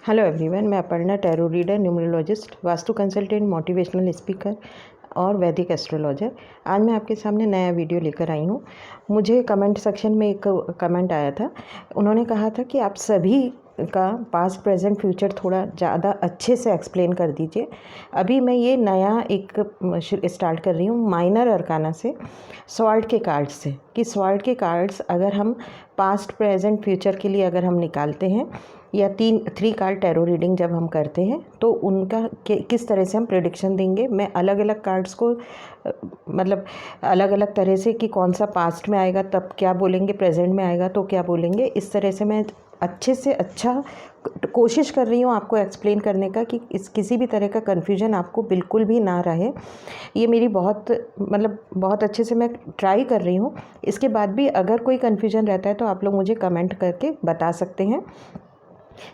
Hello everyone, मैं Aparna, tarot reader, numerologist, vastu consultant, motivational speaker और वैदिक एस्ट्रोलॉजर। आज मैं आपके सामने नया वीडियो लेकर आई हूँ। मुझे कमेंट सेक्शन में एक कमेंट आया था। उन्होंने कहा था कि आप सभी का पास्ट प्रेजेंट फ्यूचर थोड़ा ज़्यादा अच्छे से एक्सप्लेन कर दीजिए। अभी मैं ये नया एक स्टार्ट कर रही हूँ माइनर अरकाना से, स्वॉर्ड के कार्ड्स से, कि स्वॉर्ड के कार्ड्स अगर हम पास्ट प्रेजेंट फ्यूचर के लिए अगर हम निकालते हैं या 3 कार्ड टैरो रीडिंग जब हम करते हैं तो उनका किस तरह से हम प्रेडिक्शन देंगे। मैं अलग अलग कार्ड्स को मतलब अलग अलग तरह से कि कौन सा पास्ट में आएगा तब क्या बोलेंगे, प्रेजेंट में आएगा तो क्या बोलेंगे, इस तरह से मैं अच्छे से अच्छा कोशिश कर रही हूँ आपको एक्सप्लेन करने का कि किसी भी तरह का कन्फ्यूजन आपको बिल्कुल भी ना रहे। ये मेरी बहुत अच्छे से मैं ट्राई कर रही हूँ। इसके बाद भी अगर कोई कन्फ्यूजन रहता है तो आप लोग मुझे कमेंट करके बता सकते हैं।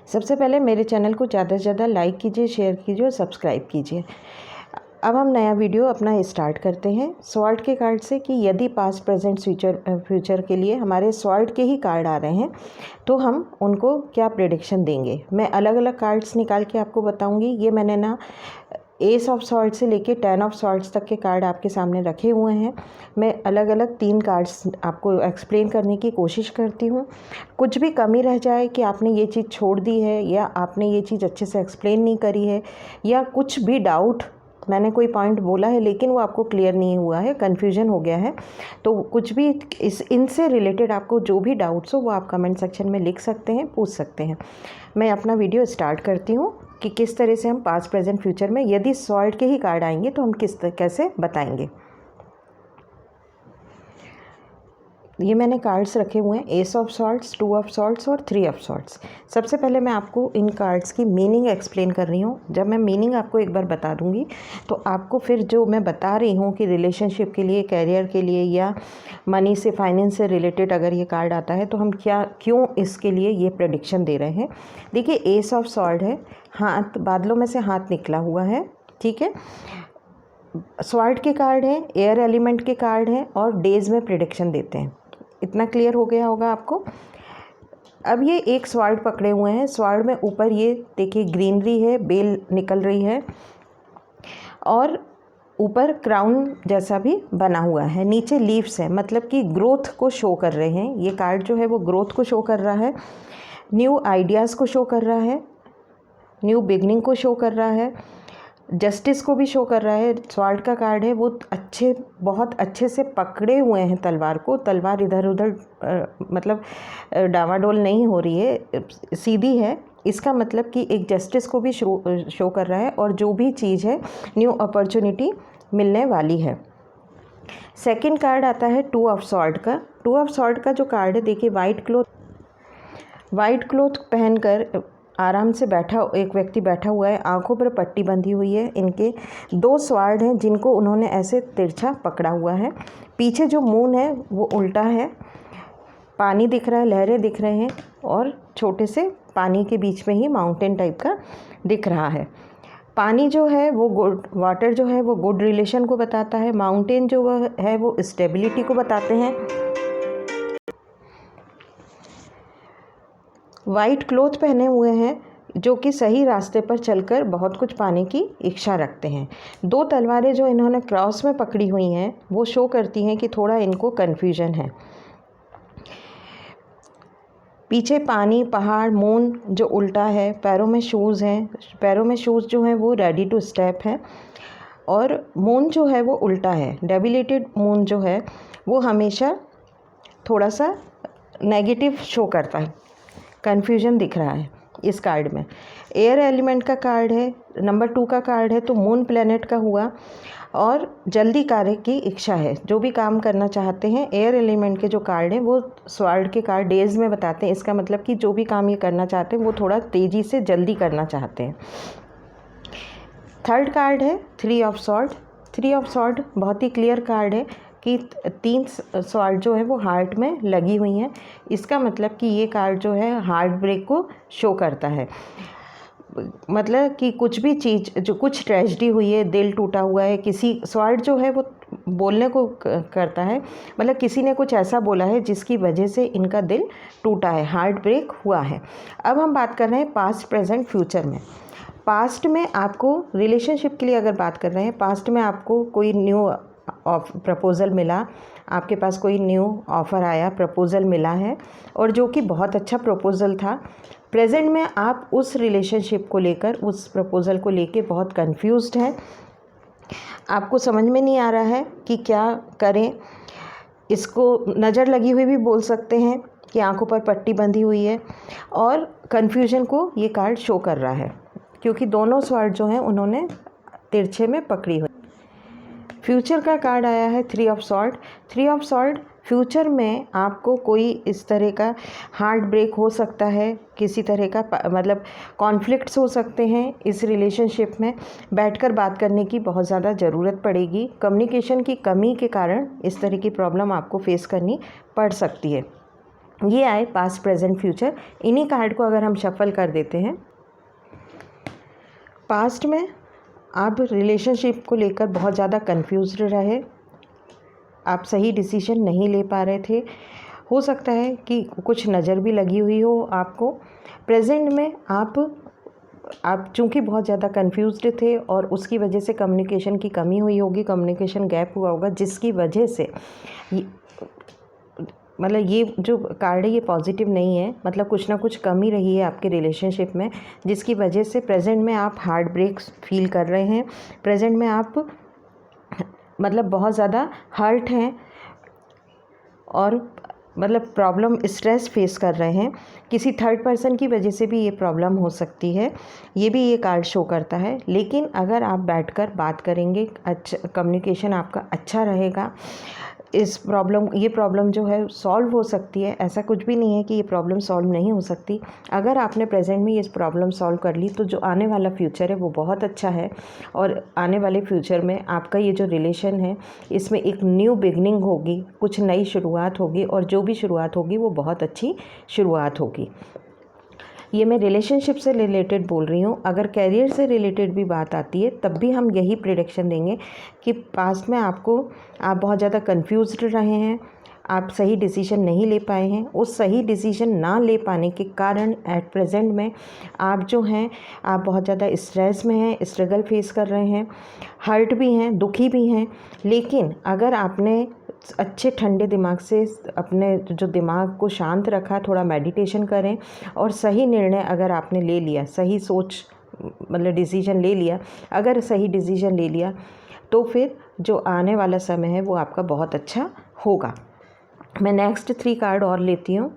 सबसे पहले मेरे चैनल को ज़्यादा से ज़्यादा लाइक कीजिए, शेयर कीजिए और सब्सक्राइब कीजिए। अब हम नया वीडियो अपना स्टार्ट करते हैं स्वॉर्ड के कार्ड से, कि यदि पास्ट प्रेजेंट फ्यूचर के लिए हमारे स्वॉर्ड के ही कार्ड आ रहे हैं तो हम उनको क्या प्रेडिक्शन देंगे। मैं अलग अलग कार्ड्स निकाल के आपको बताऊंगी। ये मैंने ना एस ऑफ सॉर्ड से लेके 10 ऑफ सॉर्ड्स तक के कार्ड आपके सामने रखे हुए हैं। मैं अलग अलग 3 कार्ड्स आपको एक्सप्लेन करने की कोशिश करती हूँ। कुछ भी कमी रह जाए कि आपने ये चीज़ छोड़ दी है या आपने ये चीज़ अच्छे से एक्सप्लेन नहीं करी है या कुछ भी डाउट, मैंने कोई पॉइंट बोला है लेकिन वो आपको क्लियर नहीं हुआ है, कन्फ्यूजन हो गया है, तो कुछ भी इनसे रिलेटेड आपको जो भी डाउट्स हो वो आप कमेंट सेक्शन में लिख सकते हैं, पूछ सकते हैं। मैं अपना वीडियो स्टार्ट करती हूँ कि किस तरह से हम पास्ट प्रेजेंट फ्यूचर में यदि स्वॉर्ड के ही कार्ड आएंगे तो हम कैसे बताएंगे। ये मैंने कार्ड्स रखे हुए हैं, S of swords, 2 of swords और 3 ऑफ सॉर्ड्स। सबसे पहले मैं आपको इन कार्ड्स की मीनिंग एक्सप्लेन कर रही हूँ। जब मैं मीनिंग आपको एक बार बता दूँगी तो आपको फिर जो मैं बता रही हूँ कि रिलेशनशिप के लिए, कैरियर के लिए या मनी से, फाइनेंस से रिलेटेड अगर ये कार्ड आता है तो हम क्यों इसके लिए ये प्रेडिक्शन दे रहे हैं। देखिए, एस ऑफ सॉर्ड है, हाथ, बादलों में से हाथ निकला हुआ है, ठीक है। स्वॉर्ड के कार्ड हैं, एयर एलिमेंट के कार्ड हैं और डेज में प्रेडिक्शन देते हैं। इतना क्लियर हो गया होगा आपको। अब ये एक स्वॉर्ड पकड़े हुए हैं। स्वॉर्ड में ऊपर ये देखिए ग्रीनरी है, बेल निकल रही है और ऊपर क्राउन जैसा भी बना हुआ है, नीचे लीव्स है, मतलब कि ग्रोथ को शो कर रहे हैं। ये कार्ड जो है वो ग्रोथ को शो कर रहा है, न्यू आइडियाज़ को शो कर रहा है, न्यू बिगनिंग को शो कर रहा है, जस्टिस को भी शो कर रहा है। स्वॉर्ड का कार्ड है, वो बहुत अच्छे से पकड़े हुए हैं तलवार को। तलवार इधर उधर डावाडोल नहीं हो रही है, सीधी है। इसका मतलब कि एक जस्टिस को भी शो कर रहा है और जो भी चीज़ है न्यू अपॉर्चुनिटी मिलने वाली है। सेकंड कार्ड आता है 2 ऑफ सॉर्ड का। 2 ऑफ सॉर्ड का जो कार्ड है, देखिए वाइट क्लोथ पहनकर आराम से एक व्यक्ति बैठा हुआ है, आंखों पर पट्टी बंधी हुई है। इनके 2 स्वॉर्ड हैं जिनको उन्होंने ऐसे तिरछा पकड़ा हुआ है। पीछे जो मून है वो उल्टा है, पानी दिख रहा है, लहरें दिख रहे हैं और छोटे से पानी के बीच में ही माउंटेन टाइप का दिख रहा है। पानी जो है वो वाटर जो है वो गुड रिलेशन को बताता है, माउंटेन जो है वो स्टेबिलिटी को बताते हैं। वाइट क्लोथ पहने हुए हैं जो कि सही रास्ते पर चलकर बहुत कुछ पाने की इच्छा रखते हैं। 2 तलवारें जो इन्होंने क्रॉस में पकड़ी हुई हैं वो शो करती हैं कि थोड़ा इनको कन्फ्यूजन है। पीछे पानी, पहाड़, मून जो उल्टा है, पैरों में शूज़ हैं, पैरों में शूज़ जो हैं वो रेडी टू स्टेप है और मून जो है वो उल्टा है। डेबिलेटेड मून जो है वो हमेशा थोड़ा सा नेगेटिव शो करता है, कन्फ्यूजन दिख रहा है इस कार्ड में। एयर एलिमेंट का कार्ड है, नंबर 2 का कार्ड है, तो मून प्लेनेट का हुआ और जल्दी कार्य की इच्छा है, जो भी काम करना चाहते हैं। एयर एलिमेंट के जो कार्ड हैं वो स्वॉर्ड के कार्ड डेज में बताते हैं। इसका मतलब कि जो भी काम ये करना चाहते हैं वो थोड़ा तेज़ी से जल्दी करना चाहते हैं। थर्ड कार्ड है 3 ऑफ सॉर्ड। 3 ऑफ सॉर्ड बहुत ही क्लियर कार्ड है कि 3 स्वॉर्ड जो है वो हार्ट में लगी हुई हैं। इसका मतलब कि ये कार्ड जो है हार्ट ब्रेक को शो करता है। मतलब कि कुछ भी चीज़, जो कुछ ट्रेजेडी हुई है, दिल टूटा हुआ है, किसी स्वॉर्ड जो है वो बोलने को करता है, मतलब किसी ने कुछ ऐसा बोला है जिसकी वजह से इनका दिल टूटा है, हार्ट ब्रेक हुआ है। अब हम बात कर रहे हैं पास्ट प्रेजेंट फ्यूचर में। पास्ट में आपको रिलेशनशिप के लिए अगर बात कर रहे हैं, पास्ट में आपको कोई न्यू प्रपोज़ल मिला, आपके पास कोई न्यू ऑफ़र आया, प्रपोज़ल मिला है और जो कि बहुत अच्छा प्रपोज़ल था। प्रेजेंट में आप उस रिलेशनशिप को लेकर, उस प्रपोज़ल को लेके बहुत कंफ्यूज्ड हैं, आपको समझ में नहीं आ रहा है कि क्या करें। इसको नज़र लगी हुई भी बोल सकते हैं कि आंखों पर पट्टी बंधी हुई है, और कन्फ्यूजन को ये कार्ड शो कर रहा है क्योंकि दोनों स्वॉर्ड जो हैं उन्होंने तिरछे में पकड़ी हुई। फ्यूचर का कार्ड आया है 3 of sword. 3 of sword, future में आपको कोई इस तरह का हार्ट ब्रेक हो सकता है, किसी तरह का मतलब कॉन्फ्लिक्ट्स हो सकते हैं। इस रिलेशनशिप में बैठकर बात करने की बहुत ज़्यादा ज़रूरत पड़ेगी। कम्युनिकेशन की कमी के कारण इस तरह की प्रॉब्लम आपको फेस करनी पड़ सकती है। ये आए पास्ट प्रेजेंट फ्यूचर। इन्हीं कार्ड को अगर हम शफल कर देते हैं, पास्ट में आप रिलेशनशिप को लेकर बहुत ज़्यादा कंफ्यूज्ड रहे, आप सही डिसीजन नहीं ले पा रहे थे, हो सकता है कि कुछ नज़र भी लगी हुई हो आपको। प्रेजेंट में आप चूँकि बहुत ज़्यादा कंफ्यूज्ड थे और उसकी वजह से कम्युनिकेशन की कमी हुई होगी, कम्युनिकेशन गैप हुआ होगा, जिसकी वजह से मतलब ये जो कार्ड है ये पॉजिटिव नहीं है, मतलब कुछ ना कुछ कमी रही है आपके रिलेशनशिप में, जिसकी वजह से प्रेजेंट में आप हार्ट ब्रेक फील कर रहे हैं। प्रेजेंट में आप मतलब बहुत ज़्यादा हर्ट हैं और मतलब प्रॉब्लम, स्ट्रेस फेस कर रहे हैं। किसी थर्ड पर्सन की वजह से भी ये प्रॉब्लम हो सकती है, ये भी ये कार्ड शो करता है। लेकिन अगर आप बैठकर बात करेंगे, अच्छा कम्युनिकेशन आपका अच्छा रहेगा, ये प्रॉब्लम जो है सॉल्व हो सकती है। ऐसा कुछ भी नहीं है कि ये प्रॉब्लम सॉल्व नहीं हो सकती। अगर आपने प्रेजेंट में ये प्रॉब्लम सॉल्व कर ली तो जो आने वाला फ्यूचर है वो बहुत अच्छा है, और आने वाले फ्यूचर में आपका ये जो रिलेशन है इसमें एक न्यू बिगनिंग होगी, कुछ नई शुरुआत होगी, और जो भी शुरुआत होगी वो बहुत अच्छी शुरुआत होगी। ये मैं रिलेशनशिप से रिलेटेड बोल रही हूँ। अगर कैरियर से रिलेटेड भी बात आती है तब भी हम यही प्रेडिक्शन देंगे कि पास्ट में आप बहुत ज़्यादा कंफ्यूज्ड रहे हैं, आप सही डिसीजन नहीं ले पाए हैं। उस सही डिसीजन ना ले पाने के कारण एट प्रेजेंट में आप जो हैं, आप बहुत ज़्यादा स्ट्रेस में हैं, स्ट्रगल फेस कर रहे हैं, हर्ट भी हैं, दुखी भी हैं। लेकिन अगर आपने अच्छे ठंडे दिमाग से अपने जो दिमाग को शांत रखा, थोड़ा मेडिटेशन करें और सही निर्णय अगर आपने ले लिया, सही सोच मतलब डिसीजन ले लिया, अगर सही डिसीजन ले लिया तो फिर जो आने वाला समय है वो आपका बहुत अच्छा होगा। मैं नेक्स्ट 3 कार्ड और लेती हूँ।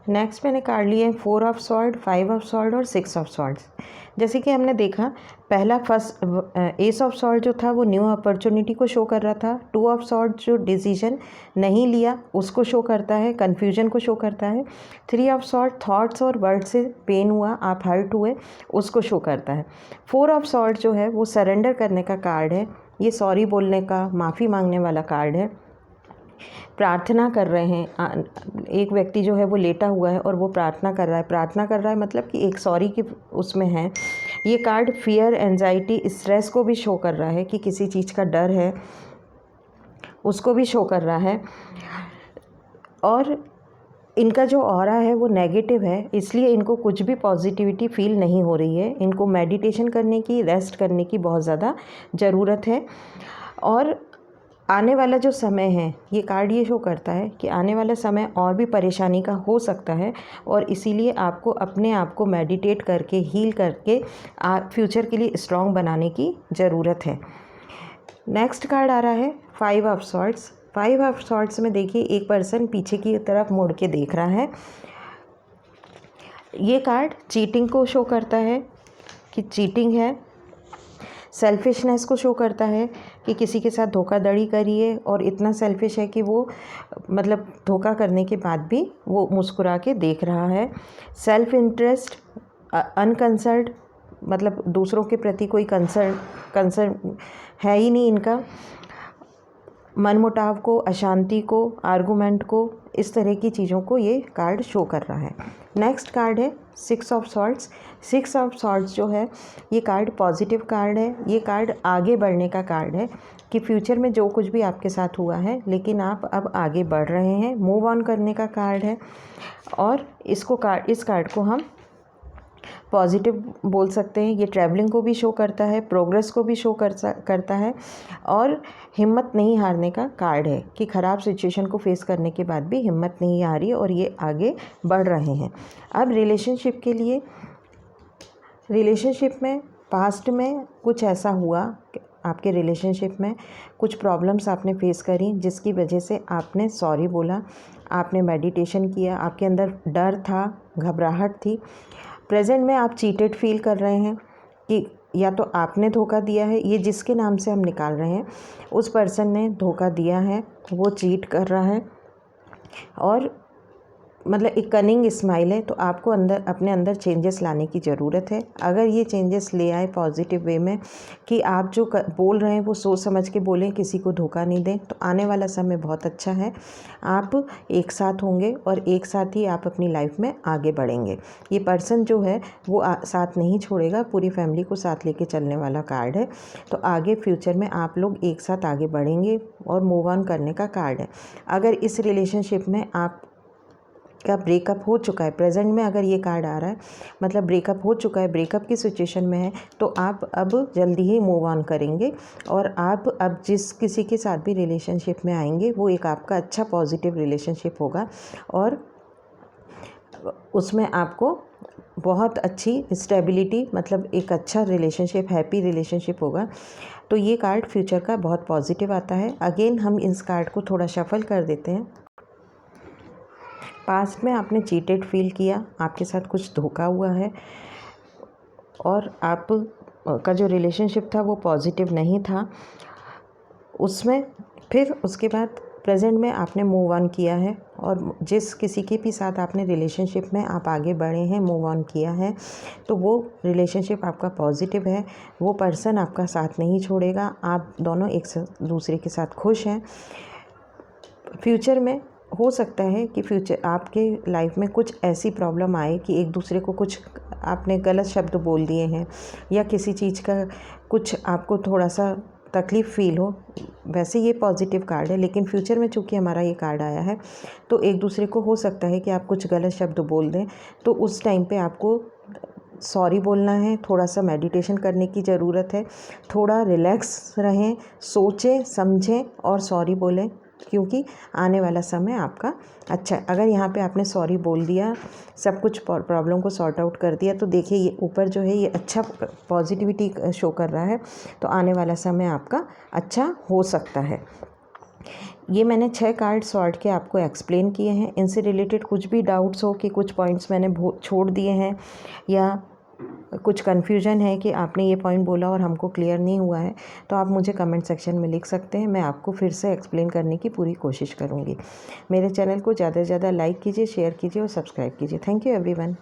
नेक्स्ट मैंने कार्ड लिए हैं 4 ऑफ सॉर्ड, 5 ऑफ सॉर्ड और 6 ऑफ सॉर्ड्स। जैसे कि हमने देखा, पहला एस ऑफ सॉर्ड जो था वो न्यू अपॉर्चुनिटी को शो कर रहा था। 2 ऑफ सॉर्ड जो डिसीजन नहीं लिया उसको शो करता है, कन्फ्यूजन को शो करता है। 3 ऑफ सॉर्ड थॉट्स और वर्ड से पेन हुआ, आप हर्ट हुए, उसको शो करता है। 4 ऑफ सॉर्ड जो है वो सरेंडर करने का कार्ड है, ये सॉरी बोलने का, माफ़ी मांगने वाला कार्ड है। प्रार्थना कर रहे हैं, एक व्यक्ति जो है वो लेटा हुआ है और वो प्रार्थना कर रहा है मतलब कि एक सॉरी की उसमें है। ये कार्ड फियर, एंजाइटी, स्ट्रेस को भी शो कर रहा है कि किसी चीज़ का डर है, उसको भी शो कर रहा है। और इनका जो ऑरा है वो नेगेटिव है, इसलिए इनको कुछ भी पॉजिटिविटी फील नहीं हो रही है। इनको मेडिटेशन करने की, रेस्ट करने की बहुत ज़्यादा ज़रूरत है। और आने वाला जो समय है, ये कार्ड ये शो करता है कि आने वाला समय और भी परेशानी का हो सकता है, और इसीलिए आपको अपने आप को मेडिटेट करके, हील करके फ्यूचर के लिए स्ट्रॉन्ग बनाने की ज़रूरत है। नेक्स्ट कार्ड आ रहा है 5 ऑफ सॉर्ड्स। 5 ऑफ सॉर्ड्स में देखिए एक पर्सन पीछे की तरफ मुड़ के देख रहा है। ये कार्ड चीटिंग को शो करता है कि चीटिंग है। सेल्फिशनेस को शो करता है कि किसी के साथ धोखाधड़ी करी है और इतना सेल्फिश है कि वो मतलब धोखा करने के बाद भी वो मुस्कुरा के देख रहा है। सेल्फ इंटरेस्ट, अनकंसर्न्ड, मतलब दूसरों के प्रति कोई कंसर्न है ही नहीं इनका। मनमुटाव को, अशांति को, आर्गूमेंट को, इस तरह की चीज़ों को ये कार्ड शो कर रहा है। नेक्स्ट कार्ड है 6 ऑफ सॉर्ड्स। 6 ऑफ सॉर्ड्स जो है ये कार्ड पॉजिटिव कार्ड है। ये कार्ड आगे बढ़ने का कार्ड है कि फ्यूचर में जो कुछ भी आपके साथ हुआ है लेकिन आप अब आगे बढ़ रहे हैं, मूव ऑन करने का कार्ड है। और इस कार्ड को हम पॉजिटिव बोल सकते हैं। ये ट्रैवलिंग को भी शो करता है, प्रोग्रेस को भी शो करता है और हिम्मत नहीं हारने का कार्ड है कि ख़राब सिचुएशन को फेस करने के बाद भी हिम्मत नहीं हारी और ये आगे बढ़ रहे हैं। अब रिलेशनशिप में पास्ट में कुछ ऐसा हुआ, आपके रिलेशनशिप में कुछ प्रॉब्लम्स आपने फेस करी जिसकी वजह से आपने सॉरी बोला, आपने मेडिटेशन किया, आपके अंदर डर था, घबराहट थी। प्रेजेंट में आप चीटेड फील कर रहे हैं कि या तो आपने धोखा दिया है, ये जिसके नाम से हम निकाल रहे हैं उस पर्सन ने धोखा दिया है, वो चीट कर रहा है और मतलब एक कनिंग स्माइल है। तो आपको अपने अंदर चेंजेस लाने की ज़रूरत है। अगर ये चेंजेस ले आए पॉजिटिव वे में कि आप जो बोल रहे हैं वो सोच समझ के बोलें, किसी को धोखा नहीं दें, तो आने वाला समय बहुत अच्छा है। आप एक साथ होंगे और एक साथ ही आप अपनी लाइफ में आगे बढ़ेंगे। ये पर्सन जो है वो साथ नहीं छोड़ेगा, पूरी फैमिली को साथ लेके चलने वाला कार्ड है। तो आगे फ्यूचर में आप लोग एक साथ आगे बढ़ेंगे और मूव ऑन करने का कार्ड है। अगर इस रिलेशनशिप में आप का ब्रेकअप हो चुका है, प्रेजेंट में अगर ये कार्ड आ रहा है मतलब ब्रेकअप हो चुका है, ब्रेकअप की सिचुएशन में है, तो आप अब जल्दी ही मूव ऑन करेंगे और आप अब जिस किसी के साथ भी रिलेशनशिप में आएंगे वो एक आपका अच्छा पॉजिटिव रिलेशनशिप होगा और उसमें आपको बहुत अच्छी स्टेबिलिटी, मतलब एक अच्छा रिलेशनशिप, हैप्पी रिलेशनशिप होगा। तो ये कार्ड फ्यूचर का बहुत पॉजिटिव आता है। अगेन हम इस कार्ड को थोड़ा शफल कर देते हैं। पास्ट में आपने चीटेड फील किया, आपके साथ कुछ धोखा हुआ है और आप का जो रिलेशनशिप था वो पॉजिटिव नहीं था उसमें। फिर उसके बाद प्रेजेंट में आपने मूव ऑन किया है और जिस किसी के भी साथ आपने रिलेशनशिप में आप आगे बढ़े हैं, मूव ऑन किया है, तो वो रिलेशनशिप आपका पॉजिटिव है। वो पर्सन आपका साथ नहीं छोड़ेगा, आप दोनों एक दूसरे के साथ खुश हैं। फ्यूचर में हो सकता है कि फ्यूचर आपके लाइफ में कुछ ऐसी प्रॉब्लम आए कि एक दूसरे को कुछ आपने गलत शब्द बोल दिए हैं या किसी चीज़ का कुछ आपको थोड़ा सा तकलीफ़ फ़ील हो। वैसे ये पॉजिटिव कार्ड है लेकिन फ्यूचर में चूँकि हमारा ये कार्ड आया है तो एक दूसरे को हो सकता है कि आप कुछ गलत शब्द बोल दें, तो उस टाइम पे आपको सॉरी बोलना है, थोड़ा सा मेडिटेशन करने की ज़रूरत है, थोड़ा रिलैक्स रहें, सोचें समझें और सॉरी बोलें, क्योंकि आने वाला समय आपका अच्छा है। अगर यहाँ पे आपने सॉरी बोल दिया, सब कुछ प्रॉब्लम को सॉर्ट आउट कर दिया, तो देखिए ये ऊपर जो है ये अच्छा पॉजिटिविटी शो कर रहा है। तो आने वाला समय आपका अच्छा हो सकता है। ये मैंने 6 कार्ड सॉर्ट के आपको एक्सप्लेन किए हैं। इनसे रिलेटेड कुछ भी डाउट्स हो कि कुछ पॉइंट्स मैंने छोड़ दिए हैं या कुछ कन्फ्यूजन है कि आपने ये पॉइंट बोला और हमको क्लियर नहीं हुआ है, तो आप मुझे कमेंट सेक्शन में लिख सकते हैं। मैं आपको फिर से एक्सप्लेन करने की पूरी कोशिश करूँगी। मेरे चैनल को ज़्यादा से ज़्यादा लाइक कीजिए, शेयर कीजिए और सब्सक्राइब कीजिए। Thank you everyone.